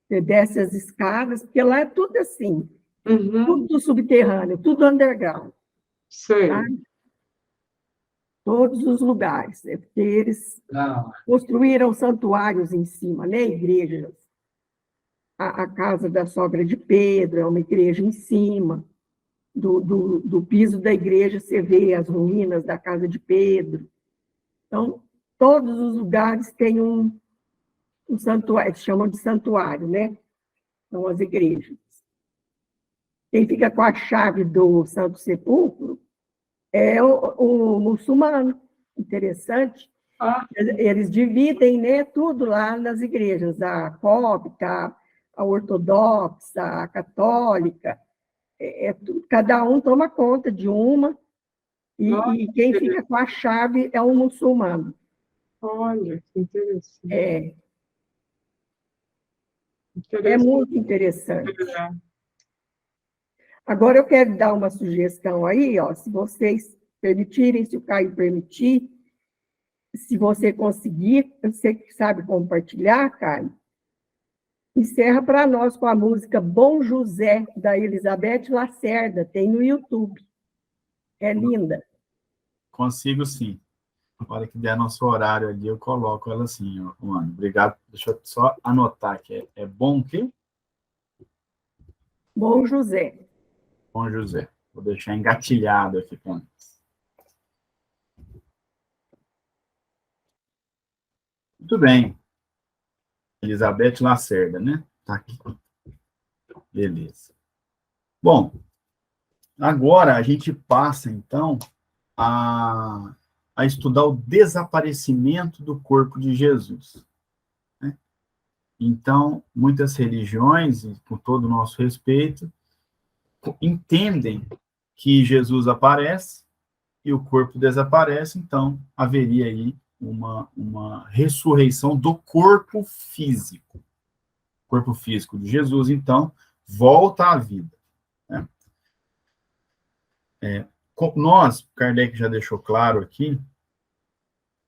Você desce as escadas, porque lá é tudo assim, uhum, tudo subterrâneo, tudo underground, sei. tá? Todos os lugares. É porque eles construíram santuários em cima, né? Igrejas. A casa da sogra de Pedro é uma igreja em cima. Do piso da igreja você vê as ruínas da casa de Pedro. Então, todos os lugares têm um santuário, chamam de santuário, né? São as igrejas. Quem fica com a chave do Santo Sepulcro é o muçulmano. Interessante. Ah, Eles dividem, né, tudo lá nas igrejas, a cópita, a ortodoxa, a católica. Cada um toma conta de uma, e quem fica com a chave é o muçulmano. olha, que interessante. É Interessante. muito interessante. Agora, eu quero dar uma sugestão aí, ó, se vocês permitirem, se o Caio permitir, se você conseguir, você que sabe compartilhar, Caio, encerra para nós com a música Bom José, da Elizabeth Lacerda, tem no YouTube. É linda. Consigo sim. Na hora que der nosso horário ali, eu coloco ela assim, ó, mano. Obrigado. Deixa eu só anotar que é bom que? Bom José. Bom José. Vou deixar engatilhado aqui com eles. Muito bem. Elizabeth Lacerda, né? Tá aqui. Beleza. Bom, agora a gente passa, então, a estudar o desaparecimento do corpo de Jesus. Né? Então, muitas religiões, com todo o nosso respeito, entendem que Jesus aparece e o corpo desaparece, então haveria aí uma ressurreição do corpo físico. O corpo físico de Jesus, então, volta à vida. Né? Nós, Kardec já deixou claro aqui,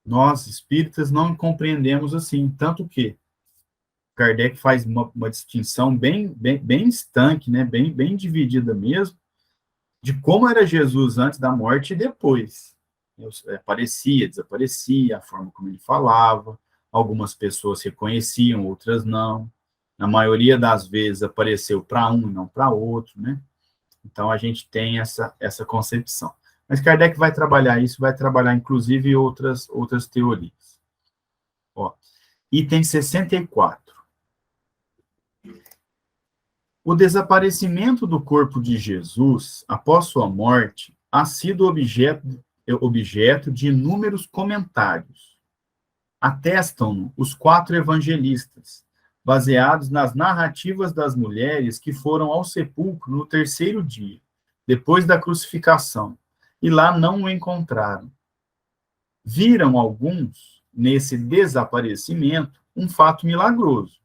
nós, espíritas, não compreendemos assim, tanto que Kardec faz uma distinção bem estanque, né? bem dividida mesmo, de como era Jesus antes da morte e depois. Aparecia, desaparecia, a forma como ele falava, algumas pessoas reconheciam, outras não. Na maioria das vezes apareceu para um e não para outro, né? Então a gente tem essa concepção. Mas Kardec vai trabalhar isso, vai trabalhar inclusive outras teorias. Ó, item 64. O desaparecimento do corpo de Jesus após sua morte ha sido objeto de inúmeros comentários. Atestam-no os 4 evangelistas, baseados nas narrativas das mulheres que foram ao sepulcro no 3º dia, depois da crucificação, e lá não o encontraram. Viram alguns, nesse desaparecimento, um fato milagroso,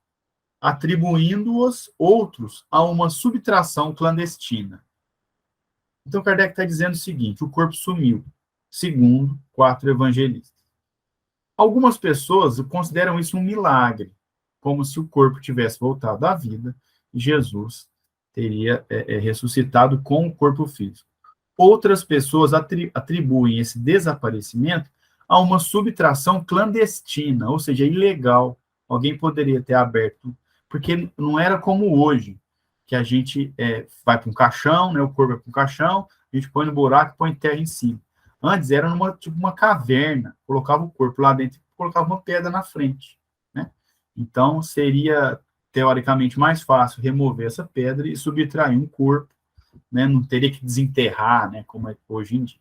atribuindo-os outros a uma subtração clandestina. Então, Kardec está dizendo o seguinte: o corpo sumiu, segundo 4 evangelistas. Algumas pessoas consideram isso um milagre, como se o corpo tivesse voltado à vida e Jesus teria ressuscitado com o corpo físico. Outras pessoas atribuem esse desaparecimento a uma subtração clandestina, ou seja, ilegal. Alguém poderia ter aberto, porque não era como hoje, que a gente vai para um caixão, né, o corpo vai para um caixão, a gente põe no buraco e põe terra em cima. Antes era tipo uma caverna, colocava o corpo lá dentro e colocava uma pedra na frente, né? Então, seria, teoricamente, mais fácil remover essa pedra e subtrair um corpo, né? Não teria que desenterrar, né, como é hoje em dia.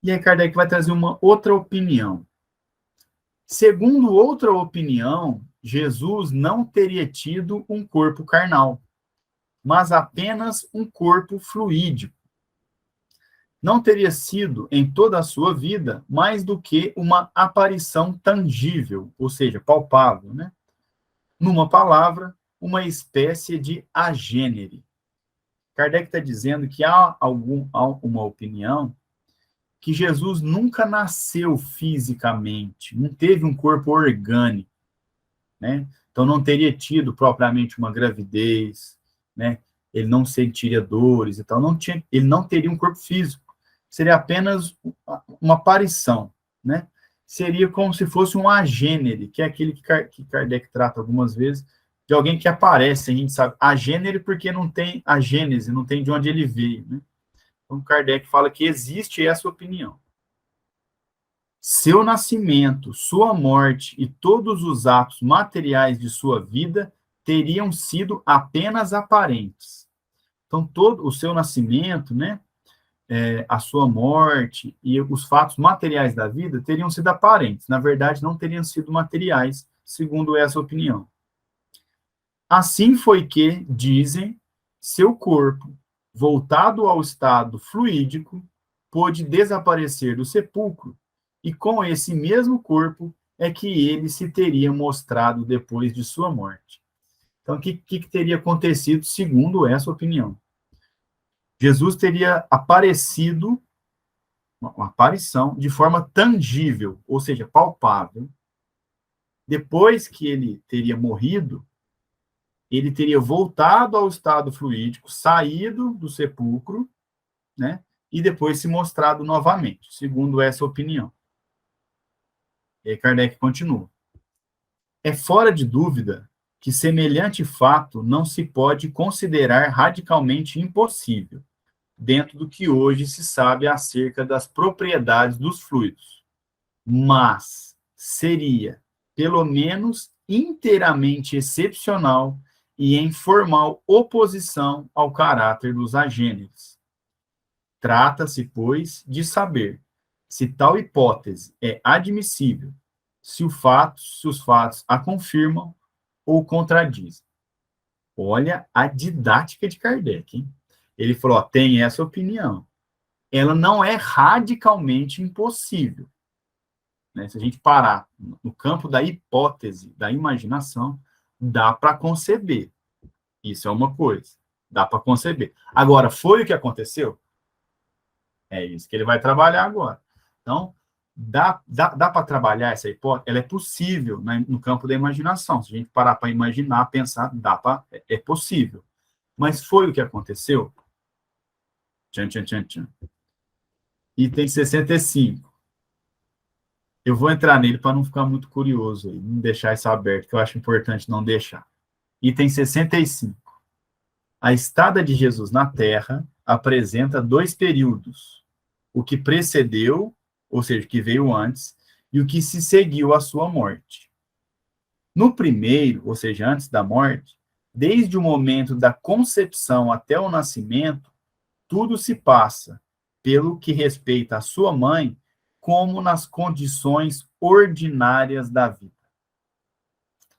E aí Kardec vai trazer uma outra opinião. Segundo outra opinião, Jesus não teria tido um corpo carnal, mas apenas um corpo fluídico. Não teria sido, em toda a sua vida, mais do que uma aparição tangível, ou seja, palpável, né? Numa palavra, uma espécie de agênere. Kardec está dizendo que há uma opinião que Jesus nunca nasceu fisicamente, não teve um corpo orgânico, né? Então não teria tido propriamente uma gravidez, né? Ele não sentiria dores e tal, ele não teria um corpo físico, seria apenas uma aparição, né? Seria como se fosse um agênere, que é aquele que Kardec trata algumas vezes, de alguém que aparece, a gente sabe, agênere porque não tem a gênese, não tem de onde ele veio, né? Então Kardec fala que existe essa opinião. Seu nascimento, sua morte e todos os atos materiais de sua vida teriam sido apenas aparentes. Então, todo o seu nascimento, né, a sua morte e os fatos materiais da vida teriam sido aparentes. Na verdade, não teriam sido materiais, segundo essa opinião. Assim foi que, dizem, seu corpo, voltado ao estado fluídico, pôde desaparecer do sepulcro, e com esse mesmo corpo é que ele se teria mostrado depois de sua morte. Então, o que teria acontecido, segundo essa opinião? Jesus teria aparecido, uma aparição, de forma tangível, ou seja, palpável. Depois que ele teria morrido, ele teria voltado ao estado fluídico, saído do sepulcro, né, e depois se mostrado novamente, segundo essa opinião. E aí Kardec continua. É fora de dúvida que semelhante fato não se pode considerar radicalmente impossível, dentro do que hoje se sabe acerca das propriedades dos fluidos. Mas seria, pelo menos, inteiramente excepcional e em formal oposição ao caráter dos agêneres. Trata-se, pois, de saber se tal hipótese é admissível, se os fatos a confirmam ou contradizem. Olha a didática de Kardec, hein? Ele falou, tem essa opinião. Ela não é radicalmente impossível, né? Se a gente parar no campo da hipótese, da imaginação, dá para conceber. Isso é uma coisa. Dá para conceber. Agora, foi o que aconteceu? É isso que ele vai trabalhar agora. Então, dá para trabalhar essa hipótese? Ela é possível, né, no campo da imaginação. Se a gente parar para imaginar, pensar, é possível. Mas foi o que aconteceu? Tchan, tchan, tchan, tchan. Item 65. Eu vou entrar nele para não ficar muito curioso, aí, não deixar isso aberto, que eu acho importante não deixar. Item 65. A estada de Jesus na Terra apresenta 2 períodos. O que precedeu, ou seja, que veio antes, e o que se seguiu à sua morte. No primeiro, ou seja, antes da morte, desde o momento da concepção até o nascimento, tudo se passa, pelo que respeita à sua mãe, como nas condições ordinárias da vida.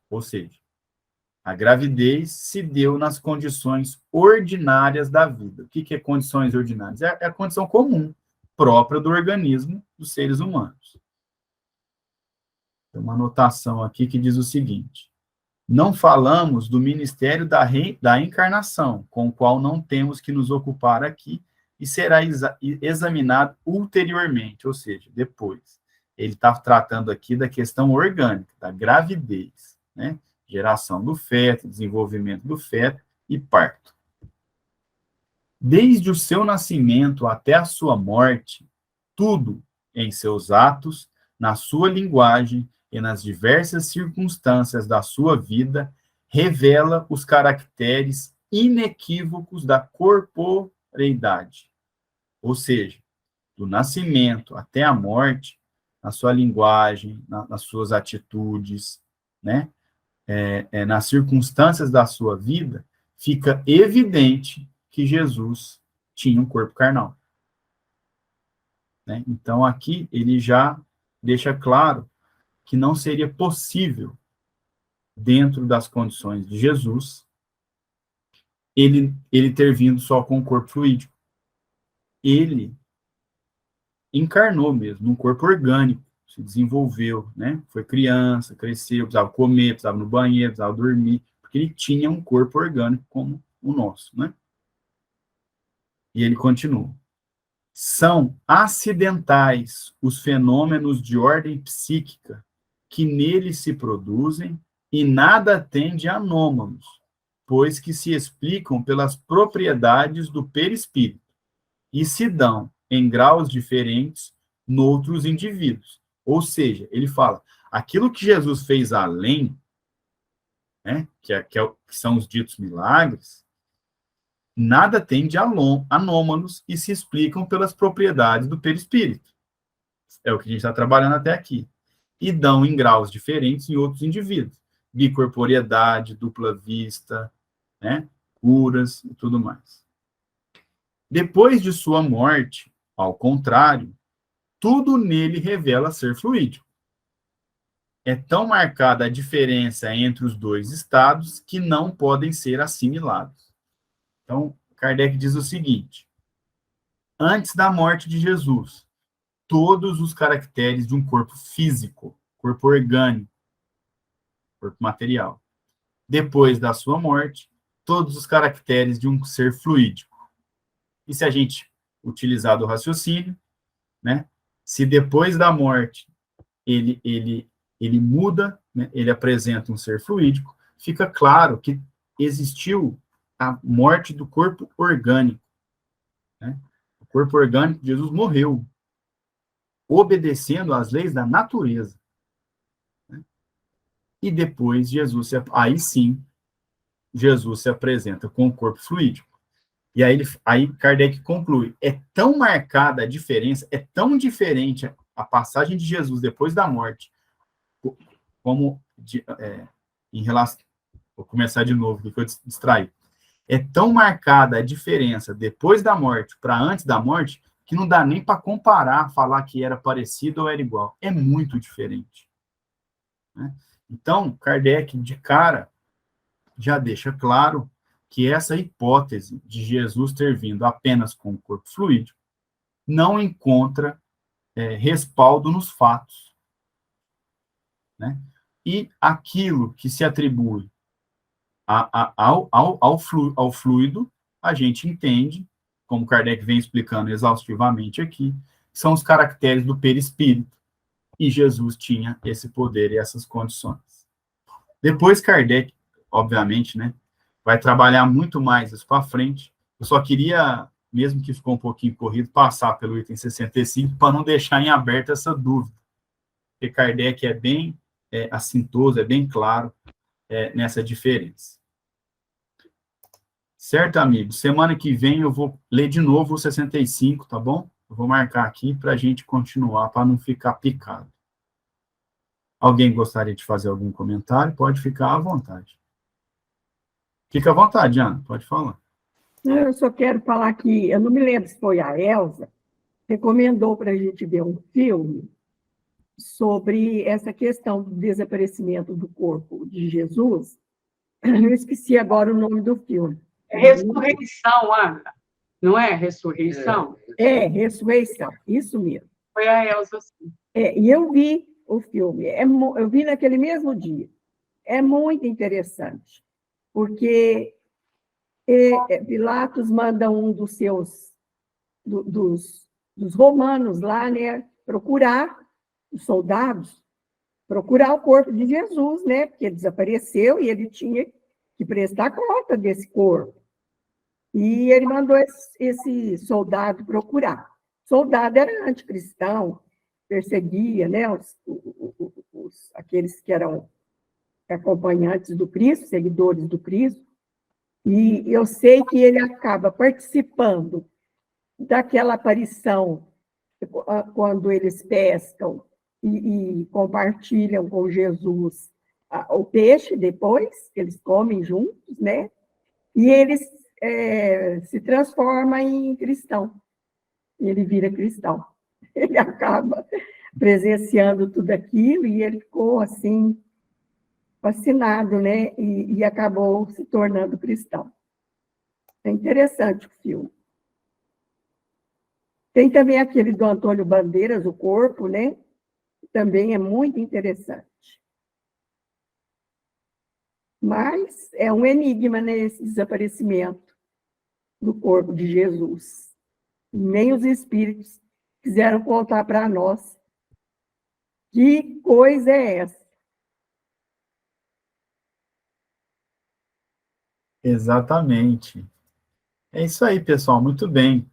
Ou seja, a gravidez se deu nas condições ordinárias da vida. O que é condições ordinárias? É a condição comum, própria do organismo dos seres humanos. Tem uma anotação aqui que diz o seguinte: não falamos do ministério da encarnação, com o qual não temos que nos ocupar aqui, e será examinado ulteriormente, ou seja, depois. Ele está tratando aqui da questão orgânica, da gravidez, né? Geração do feto, desenvolvimento do feto e parto. Desde o seu nascimento até a sua morte, tudo em seus atos, na sua linguagem e nas diversas circunstâncias da sua vida revela os caracteres inequívocos da corporeidade. Ou seja, do nascimento até a morte, na sua linguagem, nas suas atitudes, né? Nas circunstâncias da sua vida, fica evidente que Jesus tinha um corpo carnal. Né? Então, aqui, ele já deixa claro que não seria possível, dentro das condições de Jesus, ele ter vindo só com o corpo fluídico. Ele encarnou mesmo, num corpo orgânico, se desenvolveu, né? Foi criança, cresceu, precisava comer, precisava ir no banheiro, precisava dormir, porque ele tinha um corpo orgânico como o nosso, né? E ele continua. São acidentais os fenômenos de ordem psíquica que nele se produzem e nada tem de anômalos, pois que se explicam pelas propriedades do perispírito e se dão em graus diferentes noutros indivíduos. Ou seja, ele fala, aquilo que Jesus fez além, né, que são os ditos milagres, nada tem de anômalos e se explicam pelas propriedades do perispírito. É o que a gente está trabalhando até aqui. E dão em graus diferentes em outros indivíduos. Bicorporeidade, dupla vista, né, curas e tudo mais. Depois de sua morte, ao contrário, tudo nele revela ser fluídico. É tão marcada a diferença entre os dois estados que não podem ser assimilados. Então, Kardec diz o seguinte: antes da morte de Jesus, todos os caracteres de um corpo físico, corpo orgânico, corpo material. Depois da sua morte, todos os caracteres de um ser fluídico. E se a gente utilizar do raciocínio, né? Se depois da morte ele muda, né? Ele apresenta um ser fluídico, fica claro que existiu a morte do corpo orgânico. Né? O corpo orgânico de Jesus morreu, obedecendo às leis da natureza. Né? E depois aí sim, Jesus se apresenta com o corpo fluídico. E aí Kardec conclui, é tão marcada a diferença, é tão diferente a passagem de Jesus depois da morte, como em relação... Vou começar de novo, que eu distraí. É tão marcada a diferença depois da morte para antes da morte, que não dá nem para comparar, falar que era parecido ou era igual. É muito diferente. Né? Então, Kardec, de cara, já deixa claro que essa hipótese de Jesus ter vindo apenas com o corpo fluídico não encontra respaldo nos fatos. Né? E aquilo que se atribui ao fluido, a gente entende, como Kardec vem explicando exaustivamente aqui, são os caracteres do perispírito, e Jesus tinha esse poder e essas condições. Depois Kardec, obviamente, né, vai trabalhar muito mais isso para frente. Eu só queria, mesmo que ficou um pouquinho corrido, passar pelo item 65 para não deixar em aberto essa dúvida. Porque Kardec é bem assintoso, é bem claro nessa diferença. Certo, amigo? Semana que vem eu vou ler de novo o 65, tá bom? Eu vou marcar aqui para a gente continuar, para não ficar picado. Alguém gostaria de fazer algum comentário? Pode ficar à vontade. Fica à vontade, Ana, pode falar. Eu só quero falar que, eu não me lembro se foi a Elza, recomendou para a gente ver um filme sobre essa questão do desaparecimento do corpo de Jesus. Eu esqueci agora o nome do filme. Ressurreição, Ana. Não é ressurreição? Ressurreição, isso mesmo. Foi a Elza, sim. E eu vi o filme, eu vi naquele mesmo dia. É muito interessante, porque Pilatos manda um dos seus dos romanos lá, né? Procurar os soldados, procurar o corpo de Jesus, né? Porque ele desapareceu e ele tinha que prestar conta desse corpo. E ele mandou esse soldado procurar. O soldado era anticristão, perseguia, né? Aqueles que eram acompanhantes do Cristo, seguidores do Cristo. E eu sei que ele acaba participando daquela aparição quando eles pescam e compartilham com Jesus o peixe depois, eles comem juntos, né? E eles se transforma em cristão. Ele vira cristão. Ele acaba presenciando tudo aquilo e ele ficou assim fascinado, né? E acabou se tornando cristão. É interessante o filme. Tem também aquele do Antônio Bandeiras, O Corpo, né? Também é muito interessante. Mas é um enigma, né, esse desaparecimento do corpo de Jesus. Nem os espíritos quiseram contar para nós que coisa é essa. Exatamente. É isso aí, pessoal, muito bem.